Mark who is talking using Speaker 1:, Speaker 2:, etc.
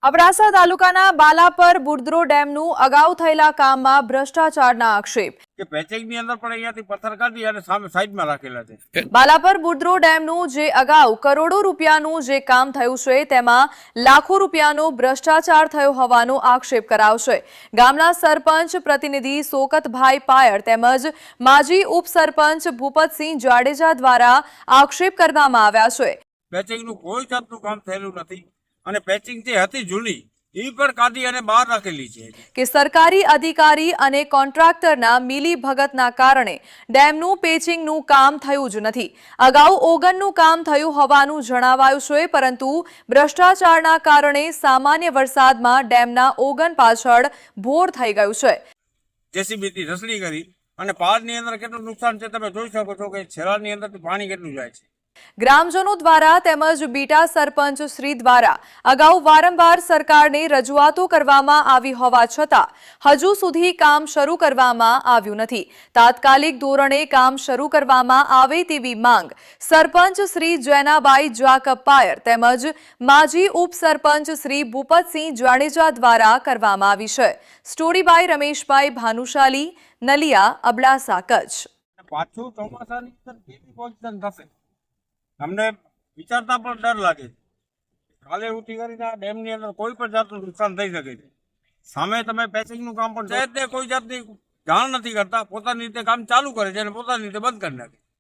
Speaker 1: અબડાસા તાલુકાના બાલાપર બુર્દરો ડેમનું અગાઉ થયેલા કામમાં ભ્રષ્ટાચારના આક્ષેપ
Speaker 2: કે પેચિંગની અંદર પણ અહીંયાથી પથ્થર કાઢી અને સામે સાઈડમાં રાખેલા છે।
Speaker 1: બાલાપર બુર્દરો ડેમનું જે અગાઉ કરોડો રૂપિયાનું જે કામ થયું છે તેમાં લાખો રૂપિયાનો ભ્રષ્ટાચાર થયો હોવાનો આક્ષેપ કરાયો છે। ગામના સરપંચ પ્રતિનિધિ સોકતભાઈ પાયર તેમજ માજી ઉપસરપંચ ભૂપતસિંહ જાડેજા દ્વારા આક્ષેપ કરવામાં આવ્યા છે।
Speaker 2: પેચિંગનું કોઈ જાતનું કામ થયેલું નથી અને પેચિંગ જે હતી જૂની એ પણ કાઢી અને બહાર રાખેલી છે
Speaker 1: કે સરકારી અધિકારી અને કોન્ટ્રાક્ટરના મિલી ભગતના કારણે ડેમનું પેચિંગનું કામ થયું જ નથી। અગાઉ ઓગનનું કામ થયું હોવાનું જણાવાયું છે, પરંતુ ભ્રષ્ટાચારના કારણે સામાન્ય વરસાદમાં ડેમના ઓગન પાછળ ભોર થઈ ગયું છે।
Speaker 2: જેસીબીથી રસણી કરી અને પાડની અંદર કેટલું નુકસાન છે તમે જોઈ શકો છો કે છેરાની અંદરથી પાણી કેટલું જાય છે।
Speaker 1: ગ્રામજનો દ્વારા તેમજ બીટા સરપંચ શ્રી દ્વારા અગાઉ વારંવાર સરકારને રજૂઆતો કરવામાં આવી હોવા છતાં હજુ સુધી કામ શરૂ કરવામાં આવ્યું નથી। તાત્કાલિક ધોરણે કામ શરૂ કરવામાં આવે તેવી માંગ સરપંચ શ્રી જૈનાબાઈ જાકબ પાયર તેમજ માજી ઉપસરપંચ શ્રી ભૂપતસિંહ જાડેજા દ્વારા કરવામાં આવી છે। Story by Rameshbhai Bhanushali, Naliya, Abdasa, Kutch.
Speaker 2: પાછું ચોમાસાની અંદર કેવી પોઝિશન થશે અમને વિચારતા પણ ડર લાગે છે। કાલે ઉઠી કરીને આ ડેમની અંદર કોઈ પણ જાતનું નુકસાન થઈ શકે છે। સામે તમે પેચિંગનું કામ પણ કોઈ જાતની જાણ નથી કરતા, પોતાની રીતે કામ ચાલુ કરે છે અને પોતાની રીતે બંધ કરી નાખે।